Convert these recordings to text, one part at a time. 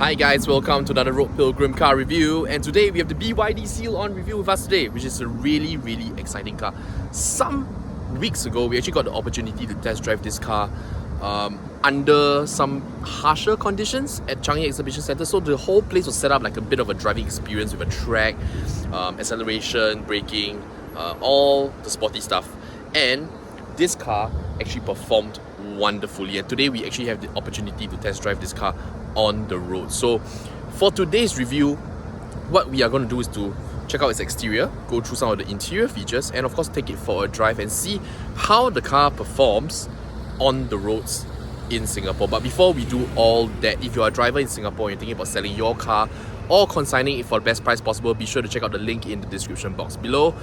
Hi guys, welcome to another Road Pilgrim car review, and today we have the BYD Seal on review with us today, which is a really exciting car. Some weeks ago we actually got the opportunity to test drive this car under some harsher conditions at Changi Exhibition Centre. So the whole place was set up like a bit of a driving experience with a track, acceleration, braking, all the sporty stuff. And this car actually performed wonderfully, and today we actually have the opportunity to test drive this car on the road. So for today's review, what we are going to do is to check out its exterior, go through some of the interior features, and of course take it for a drive and see how the car performs on the roads in Singapore. But before we do all that, if you're a driver in Singapore and you're thinking about selling your car or consigning it for the best price possible, be sure to check out the link in the description box below,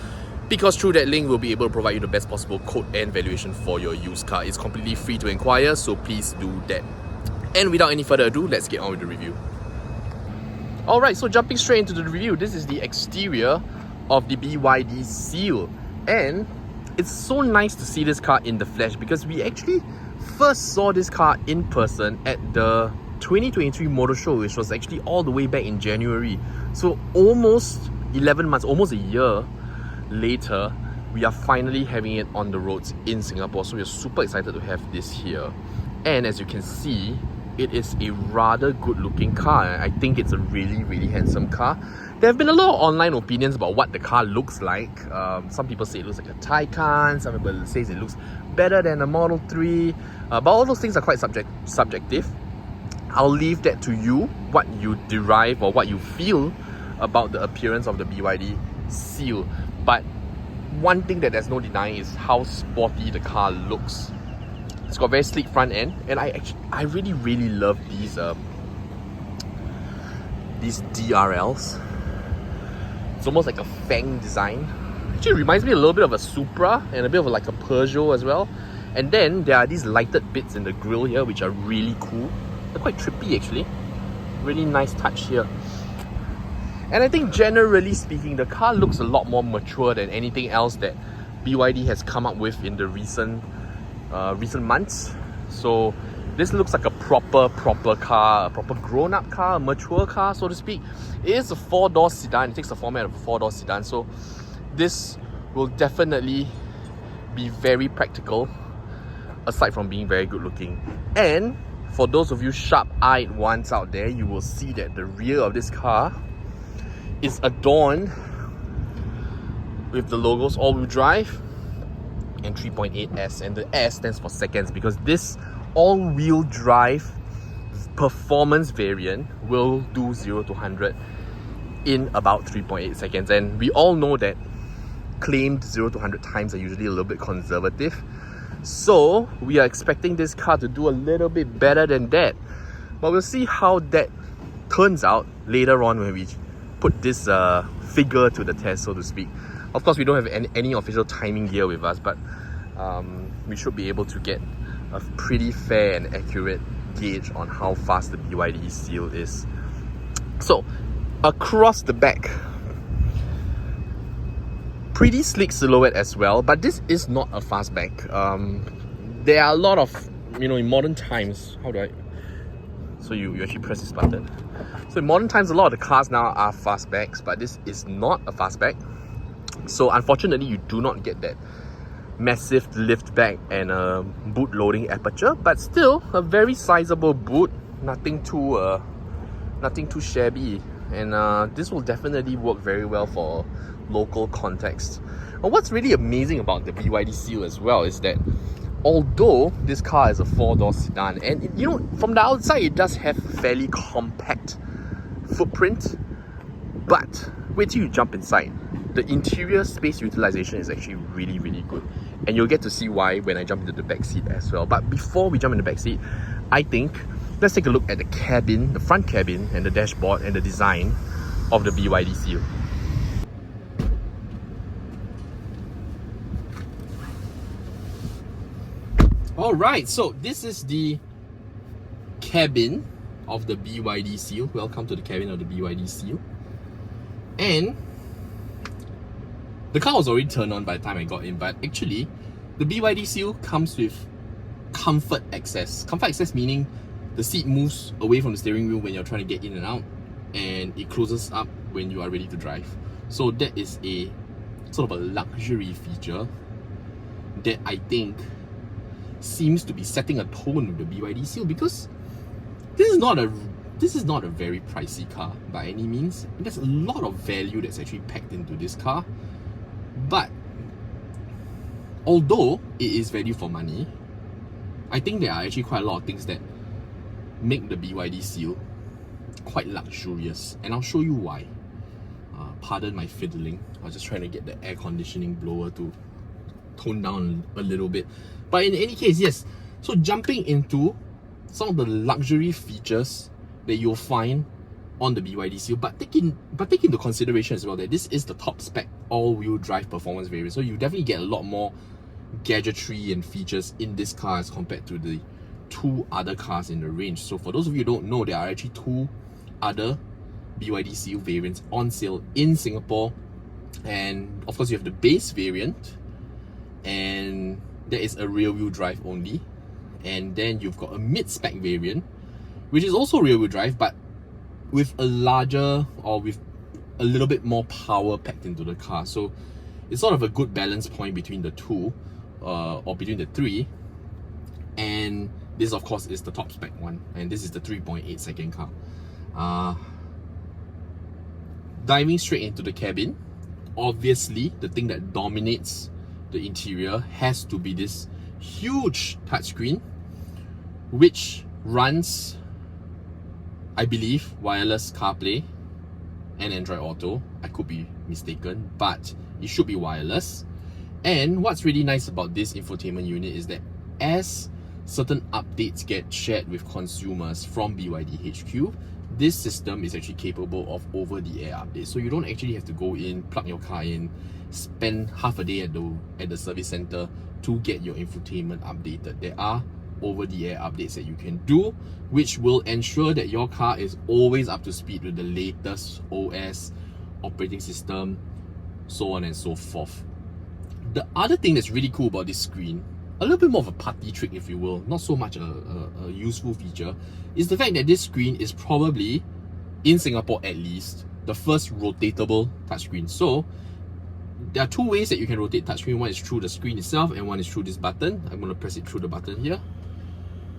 because through that link we'll be able to provide you the best possible quote and valuation for your used car. It's completely free to inquire, so please do that. And without any further ado, let's get on with the review. Alright, so jumping straight into the review, this is the exterior of the BYD Seal. And it's so nice to see this car in the flesh, because we actually first saw this car in person at the 2023 Motor Show, which was actually all the way back in January. So almost 11 months, almost a year later, we are finally having it on the roads in Singapore. So we're super excited to have this here. And as you can see, it is a rather good looking car. I think it's a really handsome car. There have been a lot of online opinions about what the car looks like. Some people say it looks like a Taycan, some people say it looks better than a Model 3, but all those things are quite subjective. I'll leave that to you, what you derive or what you feel about the appearance of the BYD Seal. But one thing that there's no denying is how sporty the car looks. It's got a very sleek front end, and I really love these DRLs. It's almost like a Fang design. Actually, it reminds me a little bit of a Supra and a bit of like a Peugeot as well. And then there are these lighted bits in the grille here, which are really cool. They're quite trippy actually. Really nice touch here. And I think generally speaking, the car looks a lot more mature than anything else that BYD has come up with in the recent months. So this looks like a proper car, a proper grown-up car, a mature car, so to speak. It is a 4-door sedan. It takes the format of a 4-door sedan, so this will definitely be very practical, aside from being very good looking. And for those of you sharp-eyed ones out there, you will see that the rear of this car is adorned with the logos all-wheel drive and 3.8S, and the S stands for seconds, because this all-wheel drive performance variant will do 0 to 100 in about 3.8 seconds. And we all know that claimed 0 to 100 times are usually a little bit conservative, so we are expecting this car to do a little bit better than that. But we'll see how that turns out later on when we put this figure to the test, so to speak. Of course, we don't have any official timing gear with us, but we should be able to get a pretty fair and accurate gauge on how fast the BYD Seal is. So, across the back, pretty sleek silhouette as well, but this is not a fastback. There are a lot of, in modern times, so you actually press this button. So in modern times, a lot of the cars now are fastbacks, but this is not a fastback. So unfortunately, you do not get that massive lift back and a boot loading aperture, but still a very sizable boot, nothing too shabby, and this will definitely work very well for local context. And what's really amazing about the BYD Seal as well is that although this car is a 4-door sedan, and from the outside it does have fairly compact footprint, but wait till you jump inside. The interior space utilization is actually really good, and you'll get to see why when I jump into the back seat as well. But before we jump in the back seat, I think let's take a look at the cabin, the front cabin, and the dashboard and the design of the BYD Seal. Alright, so this is the cabin of the BYD Seal. Welcome to the cabin of the BYD Seal. And the car was already turned on by the time I got in, but actually the BYD Seal comes with comfort access. Comfort access meaning The seat moves away from the steering wheel when you're trying to get in and out, and it closes up when you are ready to drive. So that is a sort of a luxury feature that I think seems to be setting a tone with the BYD Seal, because this is not a very pricey car by any means. There's a lot of value that's actually packed into this car, but although it is value for money, I think there are actually quite a lot of things that make the BYD Seal quite luxurious, and I'll show you why. Pardon my fiddling, I was just trying to get the air conditioning blower to tone down a little bit. But in any case, yes, so jumping into some of the luxury features that you'll find on the BYD Seal, but take into consideration as well that this is the top spec all-wheel drive performance variant, so you definitely get a lot more gadgetry and features in this car as compared to the two other cars in the range. So for those of you who don't know, there are actually two other BYD Seal variants on sale in Singapore, and of course you have the base variant, and that is a rear-wheel drive only, and then you've got a mid-spec variant which is also rear-wheel drive but with a larger, or with a little bit more power packed into the car. So it's sort of a good balance point between the two, or between the three, and this of course is the top spec one, and this is the 3.8 second car. Diving straight into the cabin, obviously the thing that dominates the interior has to be this huge touchscreen, which runs, I believe, wireless CarPlay and Android Auto. I could be mistaken, but it should be wireless. And what's really nice about this infotainment unit is that as certain updates get shared with consumers from BYD HQ, this system is actually capable of over-the-air updates. So you don't actually have to go in, plug your car in, spend half a day at the service center to get your infotainment updated. There are over-the-air updates that you can do, which will ensure that your car is always up to speed with the latest OS, operating system, so on and so forth. The other thing that's really cool about this screen, a little bit more of a party trick if you will, not so much a useful feature, is the fact that this screen is probably, in Singapore at least, the first rotatable touchscreen. So there are two ways that you can rotate touchscreen. One is through the screen itself, and one is through this button. I'm going to press it through the button here.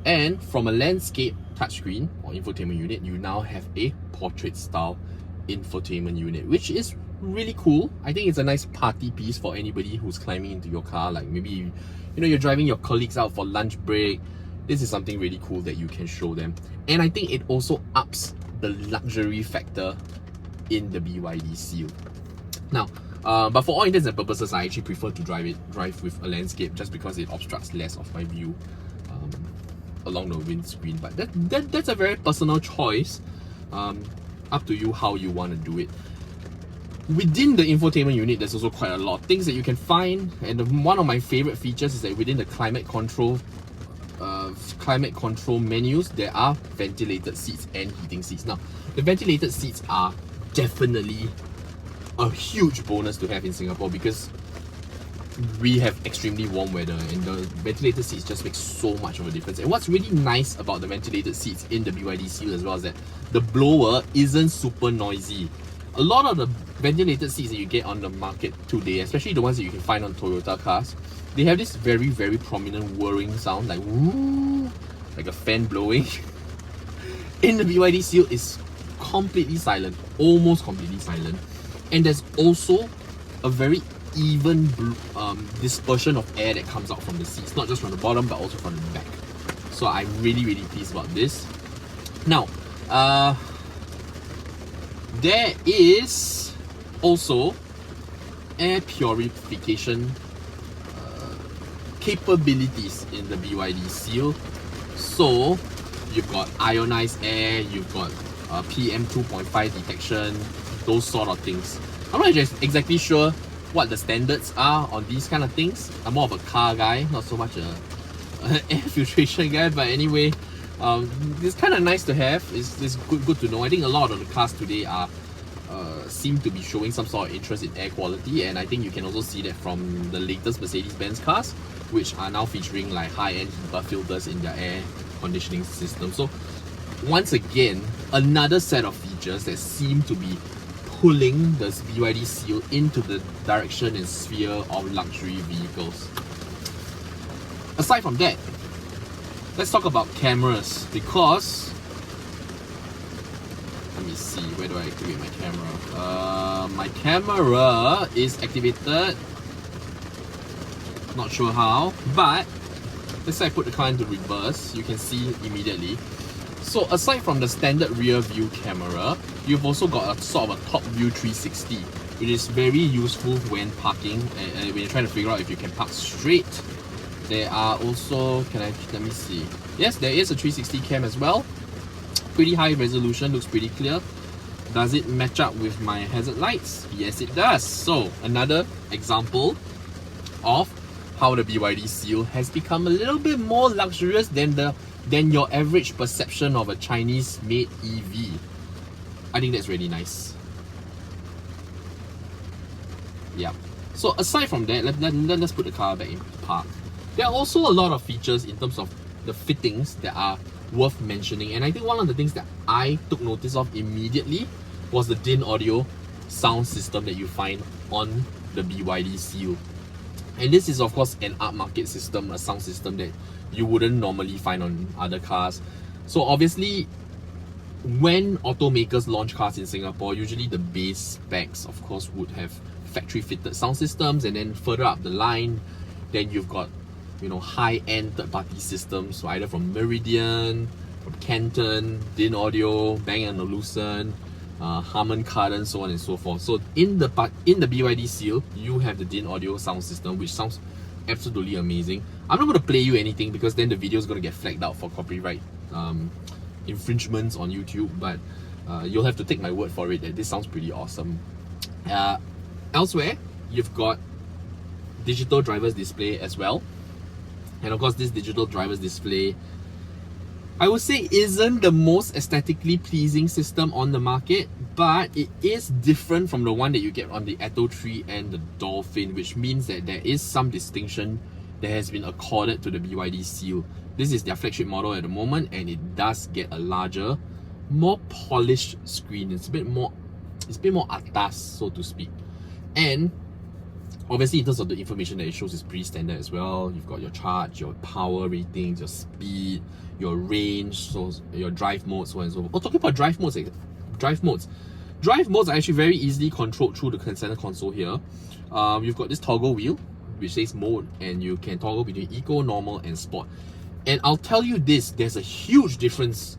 And from a landscape touchscreen or infotainment unit, you now have a portrait style infotainment unit, which is really cool. I think it's a nice party piece for anybody who's climbing into your car. Like maybe you're driving your colleagues out for lunch break. This is something really cool that you can show them. And I think it also ups the luxury factor in the BYD Seal. Now, but for all intents and purposes, I actually prefer to drive with a landscape, just because it obstructs less of my view along the windscreen. But that's a very personal choice. Up to you how you want to do it. Within the infotainment unit, there's also quite a lot of things that you can find, and one of my favorite features is that within the climate control menus, there are ventilated seats and heating seats. Now, the ventilated seats are definitely a huge bonus to have in Singapore, because we have extremely warm weather, and the ventilated seats just make so much of a difference. And what's really nice about the ventilated seats in the BYD Seal as well is that the blower isn't super noisy. A lot of the ventilated seats that you get on the market today, especially the ones that you can find on Toyota cars, they have this very, very prominent whirring sound, like woo, like a fan blowing. In the BYD Seal, it's completely silent, almost completely silent. And there's also a very even dispersion of air that comes out from the seats, not just from the bottom but also from the back. So I'm really, really pleased about this. Now, there is also air purification capabilities in the BYD Seal. So you've got ionized air, you've got PM 2.5 detection, those sort of things. I'm not just exactly sure what the standards are on these kind of things. I'm more of a car guy, not so much an air filtration guy, but anyway, it's kind of nice to have. It's good to know. I think a lot of the cars today are seem to be showing some sort of interest in air quality, and I think you can also see that from the latest Mercedes-Benz cars, which are now featuring like high-end HEPA filters in their air conditioning system. So once again, another set of features that seem to be pulling this BYD Seal into the direction and sphere of luxury vehicles. Aside from that, let's talk about cameras, because let me see, where do I activate my camera? My camera is activated, not sure how, but let's say I put the car into reverse, you can see immediately. So aside from the standard rear view camera, you've also got a sort of a top view 360, which is very useful when parking and when you're trying to figure out if you can park straight. There are also, let me see. Yes, there is a 360 cam as well. Pretty high resolution, looks pretty clear. Does it match up with my hazard lights? Yes, it does. So another example of how the BYD Seal has become a little bit more luxurious than your average perception of a Chinese-made EV. I think that's really nice. Yeah. So aside from that, let's put the car back in park. There are also a lot of features in terms of the fittings that are worth mentioning, and I think one of the things that I took notice of immediately was the DIN audio sound system that you find on the BYD Seal. And this is of course an upmarket system, a sound system that you wouldn't normally find on other cars. So obviously, when automakers launch cars in Singapore, usually the base specs of course would have factory fitted sound systems, and then further up the line, then you've got, you know, high-end third-party systems, so either from Meridian, from Canton, DIN Audio, Bang & Olufsen, Harman Kardon, so on and so forth. So in the BYD Seal, you have the DIN Audio sound system, which sounds absolutely amazing. I'm not going to play you anything because then the video is going to get flagged out for copyright infringements on YouTube, but you'll have to take my word for it that this sounds pretty awesome. Elsewhere, you've got digital driver's display as well. And of course, this digital driver's display, I would say, isn't the most aesthetically pleasing system on the market, but it is different from the one that you get on the Atto 3 and the Dolphin, which means that there is some distinction that has been accorded to the BYD Seal. This is their flagship model at the moment, and it does get a larger, more polished screen. It's a bit more atas, so to speak. And obviously, in terms of the information that it shows, is pretty standard as well. You've got your charge, your power ratings, your speed, your range, so your drive modes, so on and so forth. Oh, talking about drive modes, drive modes are actually very easily controlled through the center console here. You've got this toggle wheel, which says mode, and you can toggle between eco, normal, and sport. And I'll tell you this, there's a huge difference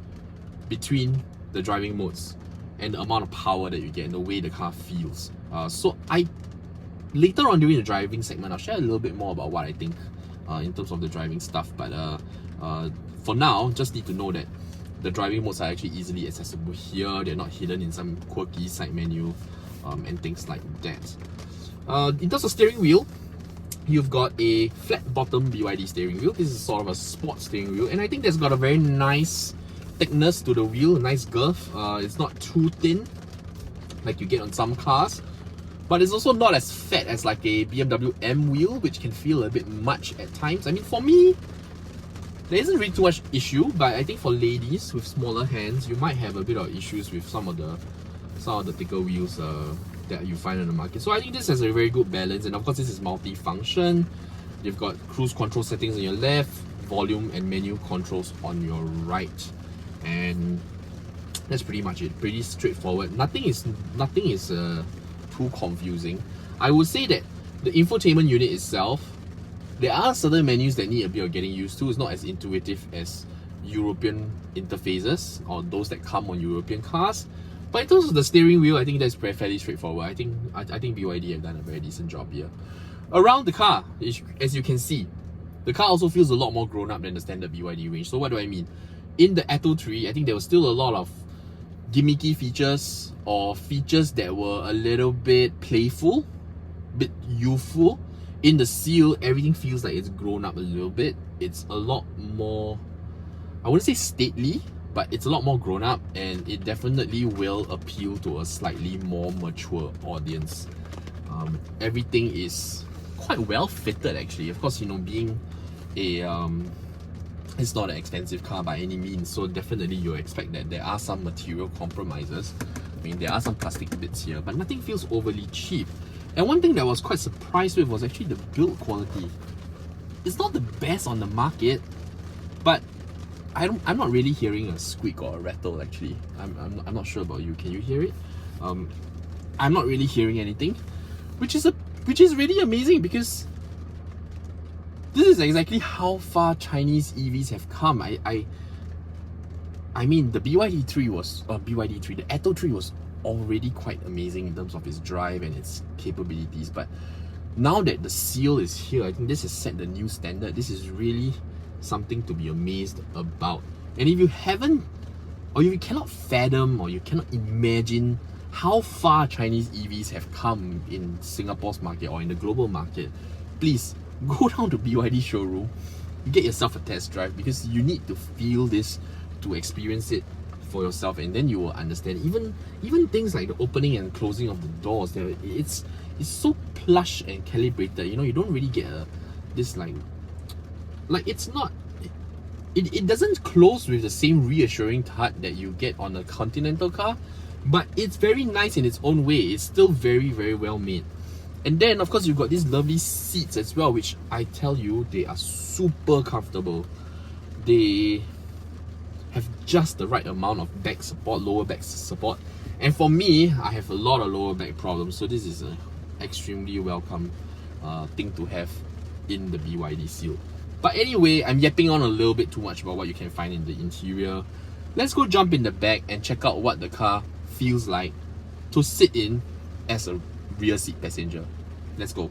between the driving modes and the amount of power that you get and the way the car feels. So later on during the driving segment, I'll share a little bit more about what I think in terms of the driving stuff. But for now, just need to know that the driving modes are actually easily accessible here. They're not hidden in some quirky side menu and things like that. In terms of steering wheel, you've got a flat bottom BYD steering wheel. This is sort of a sport steering wheel, and I think that's got a very nice thickness to the wheel, a nice girth. It's not too thin like you get on some cars, but it's also not as fat as like a BMW M wheel, which can feel a bit much at times. I mean, for me, there isn't really too much issue, but I think for ladies with smaller hands, you might have a bit of issues with some of the thicker wheels that you find on the market. So I think this has a very good balance, and of course this is multi-function. You've got cruise control settings on your left, volume and menu controls on your right, and that's pretty much it. Pretty straightforward. Nothing is too confusing. I would say that the infotainment unit itself, there are certain menus that need a bit of getting used to. It's not as intuitive as European interfaces or those that come on European cars. But in terms of the steering wheel, I think that's fairly straightforward. I think BYD have done a very decent job here. Around the car, as you can see, the car also feels a lot more grown up than the standard BYD range. So what do I mean? In the Atto 3, I think there was still a lot of gimmicky features or features that were a little bit playful, a bit youthful. In the Seal, everything feels like it's grown up a little bit. It's a lot more, I wouldn't say stately, but it's a lot more grown up, and it definitely will appeal to a slightly more mature audience. Everything is quite well fitted actually. Of course, you know, being a it's not an expensive car by any means, so definitely you'll expect that there are some material compromises. I mean, there are some plastic bits here, but nothing feels overly cheap. And one thing that I was quite surprised with was actually the build quality. It's not the best on the market, but I'm not really hearing a squeak or a rattle actually. I'm not sure about you. Can you hear it? I'm not really hearing anything, which is really amazing, because this is exactly how far Chinese EVs have come. I mean, the BYD 3 was the Atto 3 was already quite amazing in terms of its drive and its capabilities, but now that the Seal is here, I think this has set the new standard. This is really something to be amazed about. And if you haven't, or if you cannot fathom, or you cannot imagine how far Chinese EVs have come in Singapore's market or in the global market, please go down to BYD showroom, get yourself a test drive, because you need to feel this to experience it for yourself, and then you will understand. Even things like the opening and closing of the doors, it's so plush and calibrated. You know, you don't really get this like it's not, it doesn't close with the same reassuring thud that you get on a Continental car, but it's very nice in its own way. It's still very, very well made. And then of course you've got these lovely seats as well, which I tell you, they are super comfortable. They have just the right amount of back support, lower back support. And for me, I have a lot of lower back problems, so this is an extremely welcome thing to have in the BYD Seal. But anyway, I'm yapping on a little bit too much about what you can find in the interior. Let's go jump in the back and check out what the car feels like to sit in as a rear seat passenger. Let's go.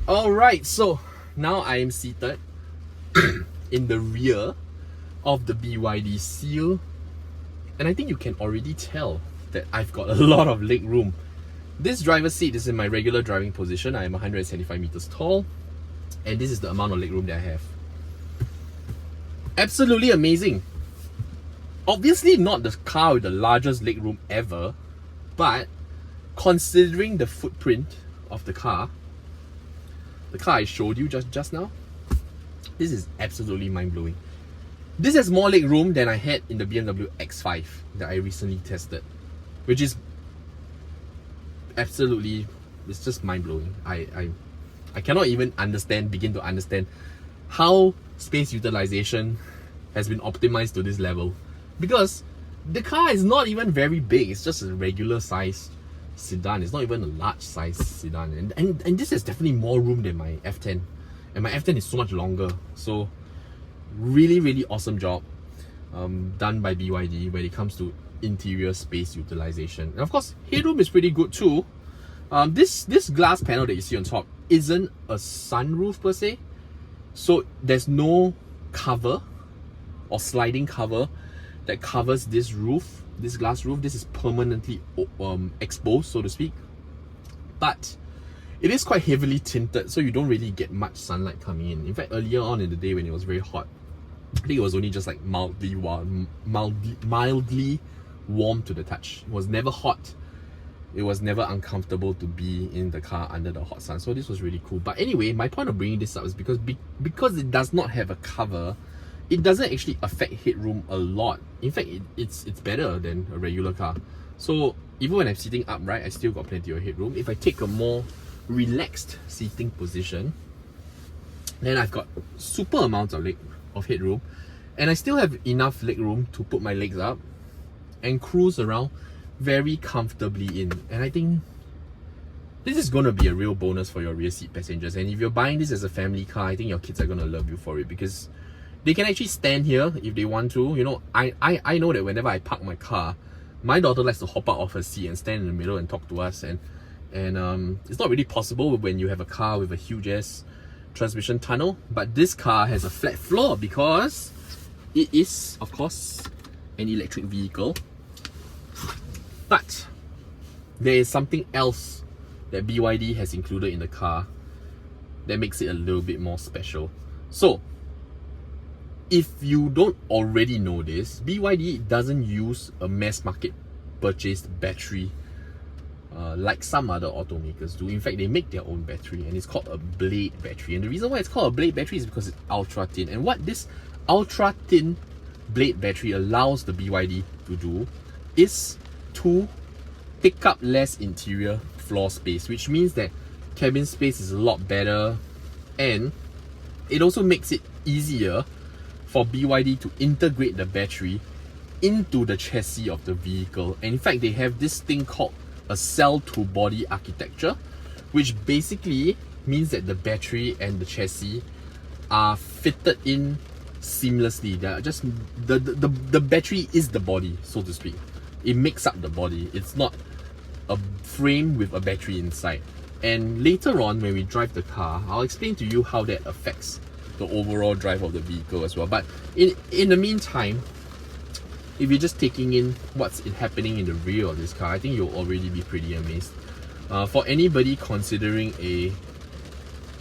Alright, so now I am seated in the rear of the BYD Seal, and I think you can already tell that I've got a lot of leg room. This driver's seat is in my regular driving position. I am 175 meters tall, and this is the amount of leg room that I have. Absolutely amazing. Obviously not the car with the largest leg room ever, but considering the footprint of the car I showed you just now, this is absolutely mind-blowing. This has more leg room than I had in the BMW X5 that I recently tested, which is absolutely, it's just mind-blowing. I cannot even begin to understand how space utilization has been optimized to this level, because the car is not even very big. It's just a regular size sedan. It's not even a large size sedan, and this has definitely more room than my F10, and my F10 is so much longer. So really awesome job done by BYD when it comes to interior space utilization. And of course, headroom is pretty good too. This glass panel that you see on top isn't a sunroof per se, so there's no cover or sliding cover that covers this roof, this glass roof. This is permanently exposed, so to speak, but it is quite heavily tinted, so you don't really get much sunlight coming in. In fact, earlier on in the day when it was very hot, I think it was only just like mildly warm to the touch. It was never hot. It was never uncomfortable to be in the car under the hot sun. So this was really cool. But anyway, my point of bringing this up is because it does not have a cover, it doesn't actually affect headroom a lot. In fact, it's better than a regular car. So even when I'm sitting upright, I still got plenty of headroom. If I take a more relaxed seating position, then I've got super amounts of headroom, and I still have enough leg room to put my legs up and cruise around very comfortably in. And I think this is going to be a real bonus for your rear seat passengers. And if you're buying this as a family car, I think your kids are going to love you for it, because they can actually stand here if they want to. You know, I know that whenever I park my car, my daughter likes to hop out of her seat and stand in the middle and talk to us, and it's not really possible when you have a car with a huge ass transmission tunnel. But this car has a flat floor because it is, of course, an electric vehicle. But there is something else that BYD has included in the car that makes it a little bit more special. So, if you don't already know this, BYD doesn't use a mass market purchased battery like some other automakers do. In fact, they make their own battery, and it's called a blade battery. And the reason why it's called a blade battery is because it's ultra thin. And what this ultra thin blade battery allows the BYD to do is to pick up less interior floor space, which means that cabin space is a lot better, and it also makes it easier for BYD to integrate the battery into the chassis of the vehicle. And in fact, they have this thing called a cell to body architecture, which basically means that the battery and the chassis are fitted in seamlessly. They're just the battery is the body, so to speak. It makes up the body. It's not a frame with a battery inside. And later on, when we drive the car, I'll explain to you how that affects the overall drive of the vehicle as well. But in the meantime, if you're just taking in what's happening in the rear of this car, I think you'll already be pretty amazed. For anybody considering a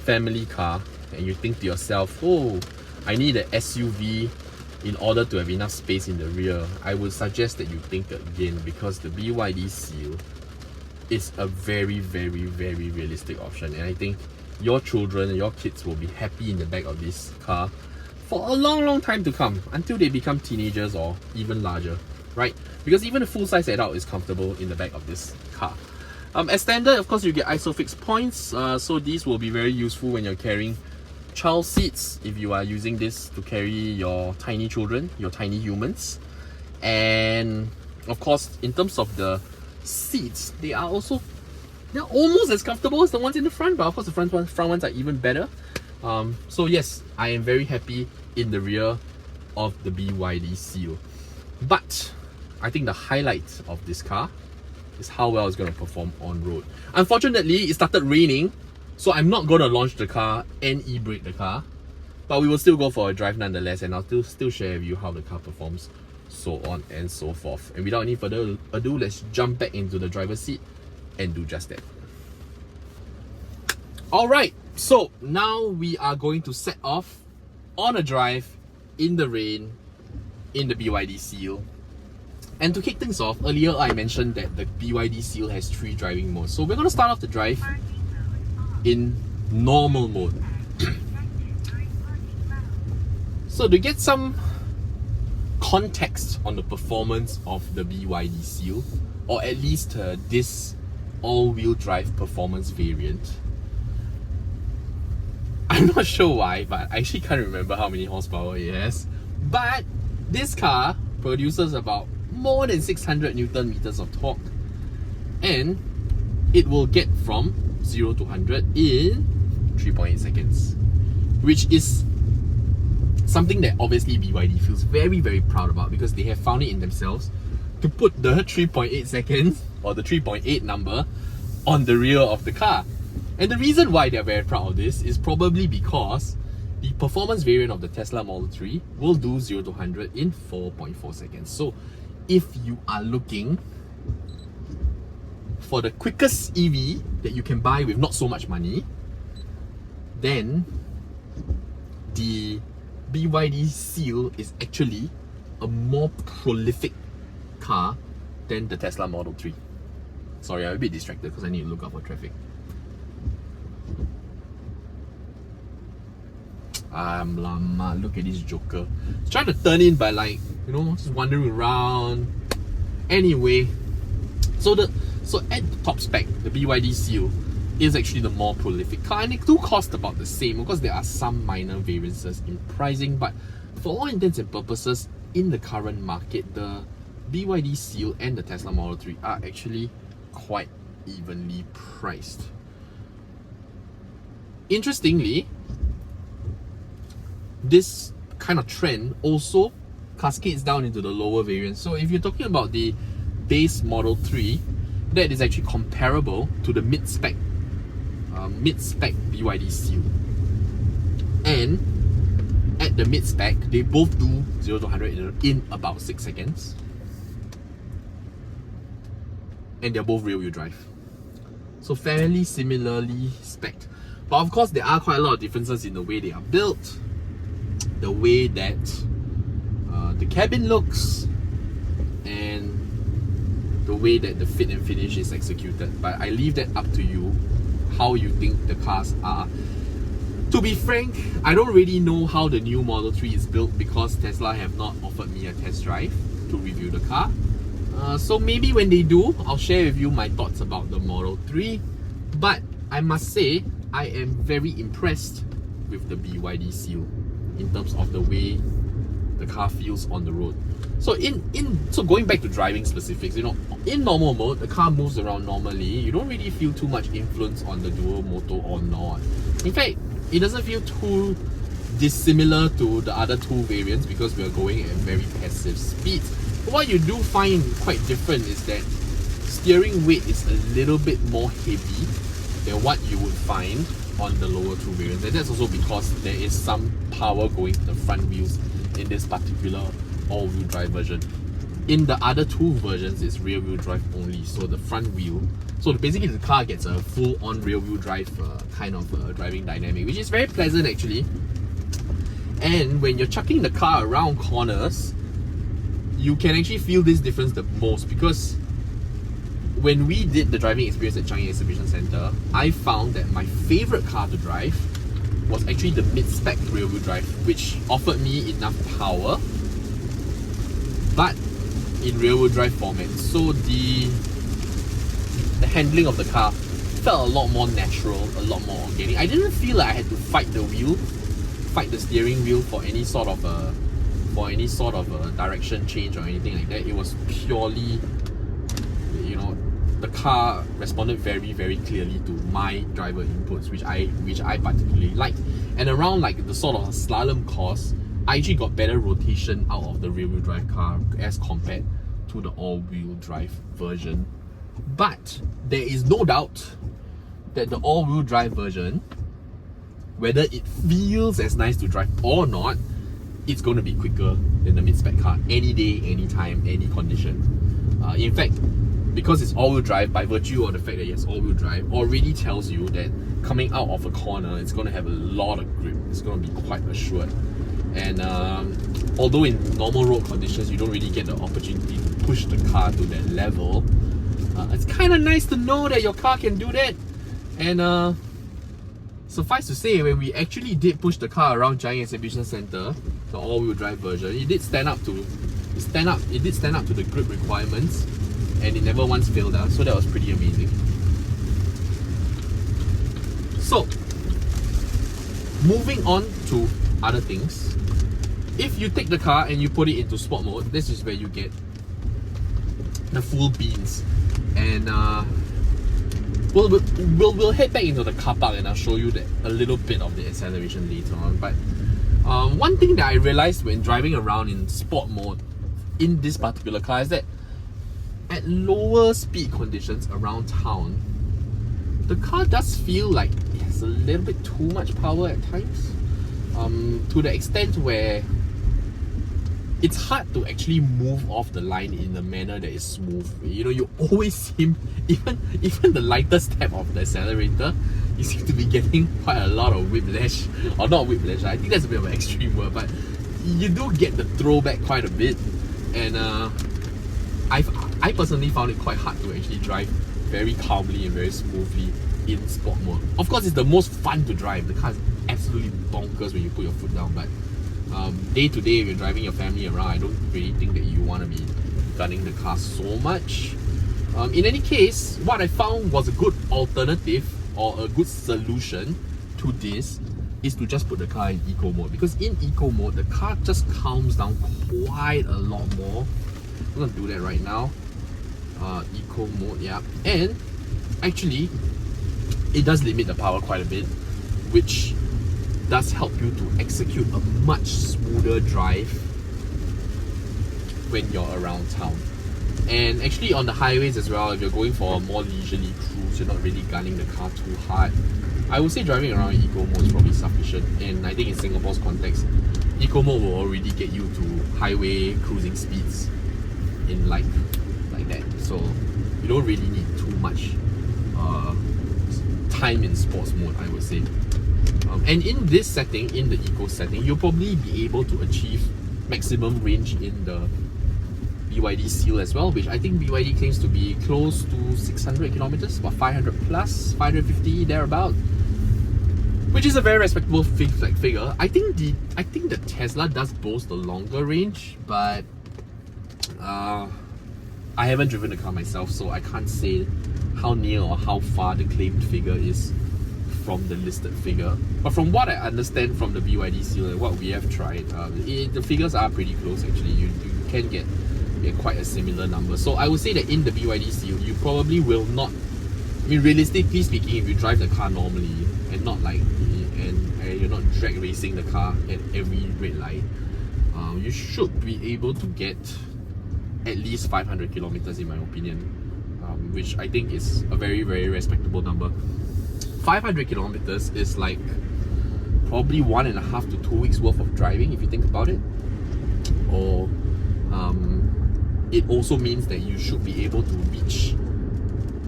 family car and you think to yourself, oh, I need an SUV in order to have enough space in the rear, I would suggest that you think again, because the BYD Seal is a very, very, very realistic option. And I think your children, your kids will be happy in the back of this car for a long time to come, until they become teenagers or even larger, right? Because even a full-size adult is comfortable in the back of this car. As standard, of course, you get ISOFIX points, so these will be very useful when you're carrying child seats, if you are using this to carry your tiny children, your tiny humans. And of course, in terms of the seats, they're almost as comfortable as the ones in the front, but of course the front ones are even better. So yes, I am very happy in the rear of the BYD Seal. But I think the highlight of this car is how well it's going to perform on road. Unfortunately, it started raining, so I'm not going to launch the car and e-brake the car, but we will still go for a drive nonetheless, and I'll still share with you how the car performs, so on and so forth. And without any further ado, let's jump back into the driver's seat and do just that. Alright, so now we are going to set off on a drive in the rain in the BYD Seal. And to kick things off, earlier I mentioned that the BYD Seal has 3 driving modes. So we're going to start off the drive in normal mode. So to get some context on the performance of the BYD Seal, or at least this all-wheel drive performance variant, I'm not sure why, but I actually can't remember how many horsepower it has. But this car produces about more than 600 Newton meters of torque, and it will get from 0 to 100 in 3.8 seconds, which is something that obviously BYD feels very, very proud about, because they have found it in themselves to put the 3.8 seconds or the 3.8 number on the rear of the car. And the reason why they're very proud of this is probably because the performance variant of the Tesla Model 3 will do 0 to 100 in 4.4 seconds. So if you are looking for the quickest EV that you can buy with not so much money, then the BYD Seal is actually a more prolific car than the Tesla Model 3. Sorry, I'm a bit distracted because I need to look out for traffic. Lama, look at this joker. He's trying to turn in, but like, you know, just wandering around. Anyway, so at the top spec, the BYD Seal is actually the more prolific car, and it do cost about the same. Of course, there are some minor variances in pricing, but for all intents and purposes, in the current market, the BYD Seal and the Tesla Model 3 are actually quite evenly priced. Interestingly, this kind of trend also cascades down into the lower variants. So if you're talking about the base Model 3, that is actually comparable to the mid-spec BYD Seal. And at the mid-spec, they both do 0 to 100 in about 6 seconds. And they're both rear-wheel drive. So fairly similarly spec'd. But of course, there are quite a lot of differences in the way they are built, the way that the cabin looks, and the way that the fit and finish is executed. But I leave that up to you, how you think the cars are. To be frank, I don't really know how the new Model 3 is built because Tesla have not offered me a test drive to review the car. So maybe when they do, I'll share with you my thoughts about the Model 3. But I must say, I am very impressed with the BYD Seal in terms of the way the car feels on the road. So so going back to driving specifics, you know, in normal mode, the car moves around normally. You don't really feel too much influence on the dual motor or not. In fact, it doesn't feel too dissimilar to the other two variants because we are going at very passive speeds. But what you do find quite different is that steering weight is a little bit more heavy than what you would find on the lower two variants, and that's also because there is some power going to the front wheels in this particular all-wheel drive version. In the other two versions, it's rear-wheel drive only, so the front wheel, so basically the car gets a full-on rear-wheel drive kind of driving dynamic, which is very pleasant actually. And when you're chucking the car around corners, you can actually feel this difference the most, because when we did the driving experience at Changi Exhibition Centre, I found that my favourite car to drive was actually the mid-spec rear-wheel drive, which offered me enough power, but in rear-wheel drive format. So the handling of the car felt a lot more natural, a lot more organic. I didn't feel like I had to fight the steering wheel for any sort of a direction change or anything like that. It was purely, you know, the car responded very, very clearly to my driver inputs, which I particularly liked. And around like the sort of slalom course, I actually got better rotation out of the rear-wheel drive car as compared to the all-wheel drive version. But there is no doubt that the all-wheel drive version, whether it feels as nice to drive or not, it's going to be quicker than the mid-spec car any day, any time, any condition. In fact, because it's all-wheel drive, by virtue of the fact that it has all-wheel drive, already tells you that coming out of a corner, it's going to have a lot of grip. It's going to be quite assured. And although in normal road conditions, you don't really get the opportunity to push the car to that level, it's kind of nice to know that your car can do that. And suffice to say, when we actually did push the car around Changi Exhibition Centre, the all-wheel drive version, it did stand up to the grip requirements, and it never once failed us. So that was pretty amazing. So, moving on to other things. If you take the car and you put it into sport mode, this is where you get the full beans. And we'll head back into the car park and I'll show you a little bit of the acceleration later on. But one thing that I realized when driving around in sport mode in this particular car is that at lower speed conditions around town, the car does feel like it has a little bit too much power at times, to the extent where it's hard to actually move off the line in a manner that is smooth. You know, you always seem, even the lightest step of the accelerator, you seem to be getting quite a lot of whiplash, or not whiplash, I think that's a bit of an extreme word, but you do get the throwback quite a bit. And I personally found it quite hard to actually drive very calmly and very smoothly in sport mode. Of course, it's the most fun to drive. The car is absolutely bonkers when you put your foot down, but day to day, if you're driving your family around, I don't really think that you want to be gunning the car so much. In any case, what I found was a good alternative or a good solution to this is to just put the car in eco mode, because in eco mode, the car just calms down quite a lot more. I'm gonna do that right now. Eco mode, yeah. And actually, it does limit the power quite a bit, which does help you to execute a much smoother drive when you're around town. And actually on the highways as well, if you're going for a more leisurely cruise, you're not really gunning the car too hard, I would say driving around in eco mode is probably sufficient. And I think in Singapore's context, eco mode will already get you to highway cruising speeds in like that. So you don't really need too much time in sports mode, I would say. And in this setting, in the eco setting, you'll probably be able to achieve maximum range in the BYD Seal as well, which I think BYD claims to be close to 600 kilometers, about 500 plus, 550 thereabout, which is a very respectable figure. I think the Tesla does boast a longer range, but I haven't driven the car myself, so I can't say how near or how far the claimed figure is from the listed figure. But from what I understand from the BYD Seal and what we have tried, the figures are pretty close actually. You can get quite a similar number. So I would say that in the BYD Seal, you probably will not, I mean realistically speaking, if you drive the car normally and not like and you're not drag racing the car at every red light, you should be able to get at least 500 kilometers in my opinion, which I think is a very, very respectable number. 500 kilometers is like probably 1.5 to 2 weeks worth of driving if you think about it. Or it also means that you should be able to reach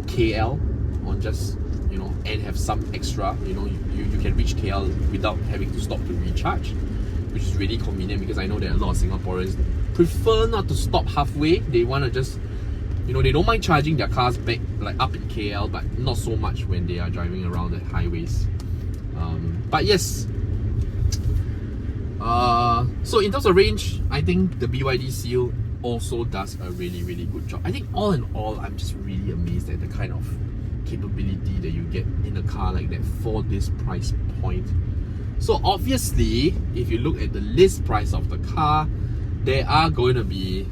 KL on just, you know, and have some extra, you know, you can reach KL without having to stop to recharge, which is really convenient, because I know that a lot of Singaporeans prefer not to stop halfway. They want to just, you know, they don't mind charging their cars back like up in KL, but not so much when they are driving around the highways. But yes, so in terms of range, I think the BYD Seal also does a really, really good job. I think all in all, I'm just really amazed at the kind of capability that you get in a car like that for this price point. So obviously, if you look at the list price of the car, there are going to be,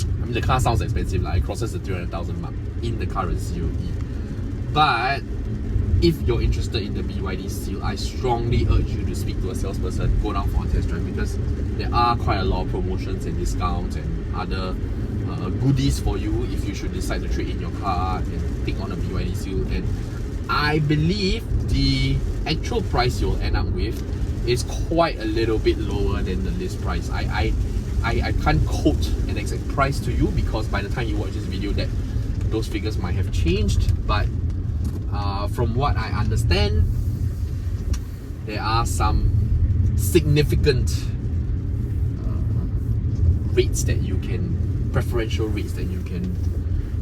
I mean, the car sounds expensive, like it crosses the 300,000 mark in the current COE. But if you're interested in the BYD Seal, I strongly urge you to speak to a salesperson, go down for a test drive, because there are quite a lot of promotions and discounts and other goodies for you if you should decide to trade in your car and take on a BYD Seal. And I believe the actual price you'll end up with is quite a little bit lower than the list price. I can't quote an exact price to you, because by the time you watch this video, that those figures might have changed. But from what I understand, there are some significant rates that you can, preferential rates that you can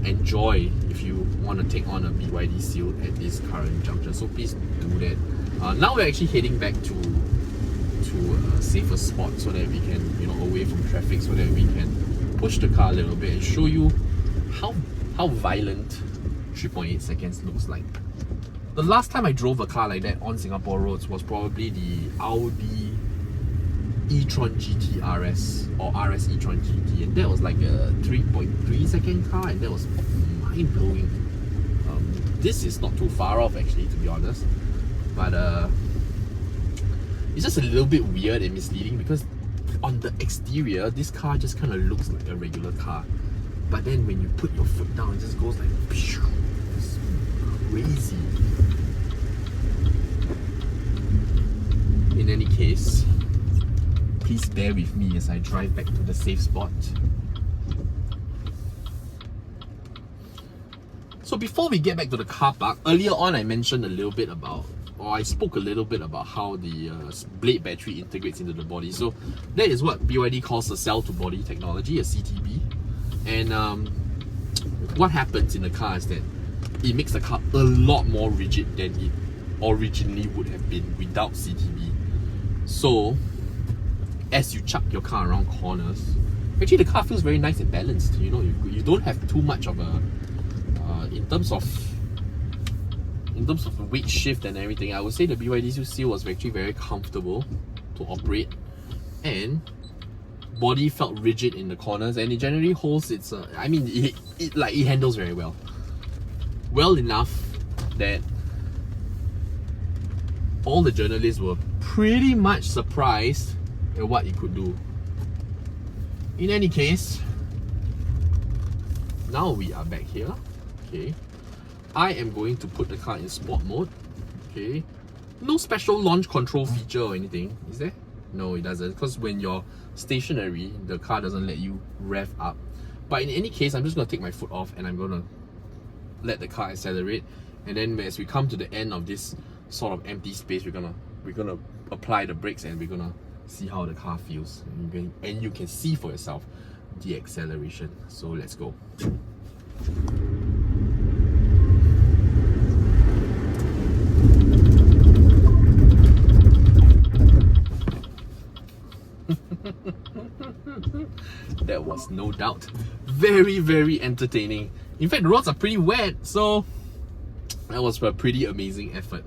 enjoy if you want to take on a BYD Seal at this current juncture. So please do that. Now we're actually heading back to a safer spot so that we can, you know, away from traffic, so that we can push the car a little bit and show you how violent 3.8 seconds looks like. The last time I drove a car like that on Singapore roads was probably the Audi e-tron GT RS or RS e-tron GT, and that was like a 3.3 second car, and that was mind-blowing. This is not too far off actually, to be honest, but it's just a little bit weird and misleading, because on the exterior this car just kind of looks like a regular car, but then when you put your foot down, it just goes like, it's crazy. In any case, please bear with me as I drive back to the safe spot. So before we get back to the car park, earlier on I mentioned a little bit about, or I spoke a little bit about how the blade battery integrates into the body. So that is what BYD calls a cell to body technology, a CTB. And what happens in the car is that it makes the car a lot more rigid than it originally would have been without CTB. So as you chuck your car around corners, actually the car feels very nice and balanced. You know, you don't have too much of a in terms of weight shift and everything. I would say the BYD Seal was actually very comfortable to operate, and body felt rigid in the corners, and it generally holds its I mean, it handles very well enough that all the journalists were pretty much surprised at what it could do. In any case, now we are back here. Okay, I am going to put the car in sport mode. Okay, no special launch control feature or anything, is there? No, it doesn't, because when you're stationary, the car doesn't let you rev up. But in any case, I'm just going to take my foot off and I'm going to let the car accelerate. And then as we come to the end of this sort of empty space, we're gonna apply the brakes and we're gonna see how the car feels. And you can see for yourself the acceleration. So let's go. That was no doubt very, very entertaining. In fact, the roads are pretty wet, so that was a pretty amazing effort.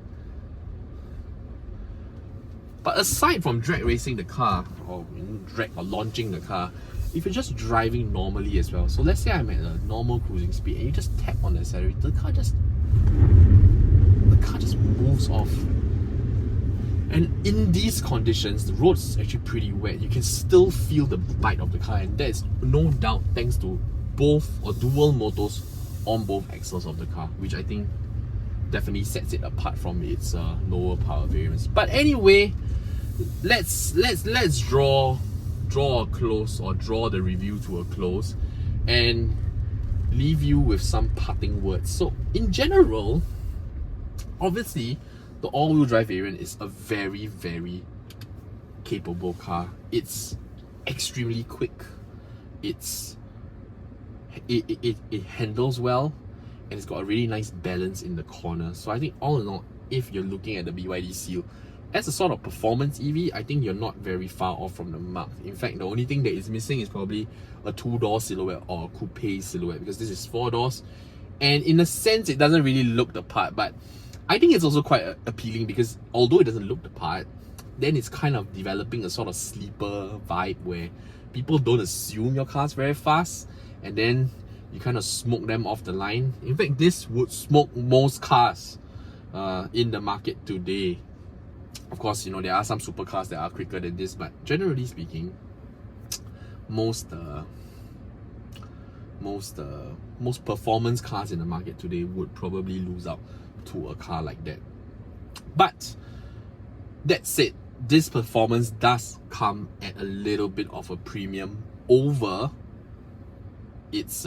But aside from drag racing the car, or drag or launching the car, if you're just driving normally as well, so let's say I'm at a normal cruising speed and you just tap on the accelerator, the car just moves off. And in these conditions, the road is actually pretty wet. You can still feel the bite of the car, and that is no doubt thanks to both or dual motors on both axles of the car, which I think definitely sets it apart from its lower power variants. But anyway, let's draw a close, or draw the review to a close, and leave you with some parting words. So in general, obviously, the all-wheel drive variant is a very, very capable car. It's extremely quick. It handles well, and it's got a really nice balance in the corner. So I think all in all, if you're looking at the BYD Seal as a sort of performance EV, I think you're not very far off from the mark. In fact, the only thing that is missing is probably a 2-door silhouette or a coupe silhouette, because this is 4 doors, and in a sense it doesn't really look the part. But I think it's also quite appealing, because although it doesn't look the part, then it's kind of developing a sort of sleeper vibe where people don't assume your car's very fast, and then you kind of smoke them off the line. In fact, this would smoke most cars in the market today. Of course, you know, there are some supercars that are quicker than this, but generally speaking, most performance cars in the market today would probably lose out to a car like that. But that said, this performance does come at a little bit of a premium over its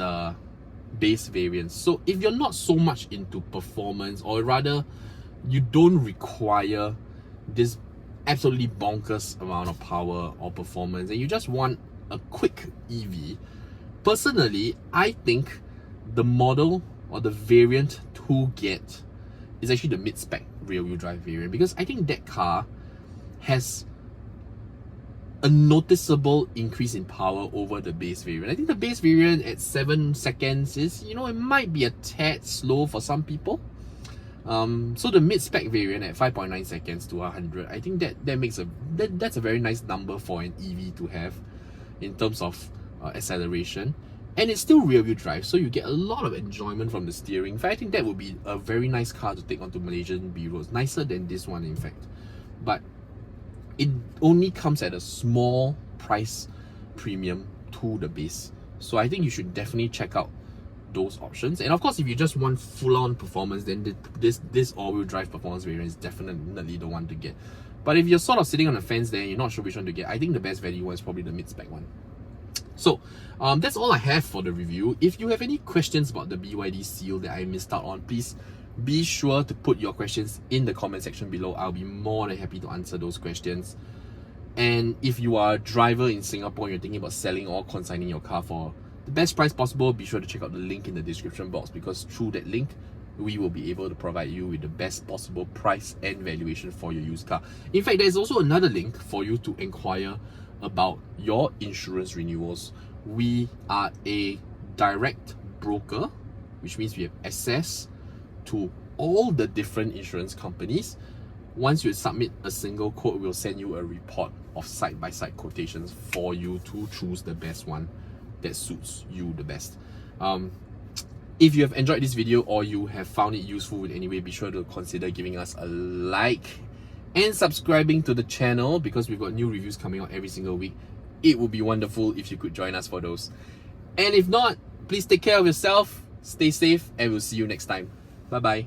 base variant. So if you're not so much into performance, or rather you don't require this absolutely bonkers amount of power or performance, and you just want a quick EV, personally I think the model or the variant to get is actually the mid-spec rear-wheel drive variant, because I think that car has a noticeable increase in power over the base variant. I think the base variant at 7 seconds is, you know, it might be a tad slow for some people. So the mid-spec variant at 5.9 seconds to 100, I think that's a very nice number for an EV to have in terms of acceleration. And it's still rear-wheel drive, so you get a lot of enjoyment from the steering. In fact, I think that would be a very nice car to take onto Malaysian B-roads, nicer than this one in fact. But it only comes at a small price premium to the base. So I think you should definitely check out those options. And of course, if you just want full-on performance, then this all-wheel drive performance variant is definitely the one to get. But if you're sort of sitting on the fence there and you're not sure which one to get, I think the best value one is probably the mid-spec one. So that's all I have for the review. If you have any questions about the BYD Seal that I missed out on, please be sure to put your questions in the comment section below. I'll be more than happy to answer those questions. And if you are a driver in Singapore and you're thinking about selling or consigning your car for the best price possible, be sure to check out the link in the description box, because through that link we will be able to provide you with the best possible price and valuation for your used car. In fact, there's also another link for you to inquire about your insurance renewals. We are a direct broker, which means we have access to all the different insurance companies. Once you submit a single quote, we'll send you a report of side-by-side quotations for you to choose the best one that suits you the best. If you have enjoyed this video or you have found it useful in any way, be sure to consider giving us a like and subscribing to the channel, because we've got new reviews coming out every single week. It would be wonderful if you could join us for those. And if not, please take care of yourself, stay safe, and we'll see you next time. Bye bye.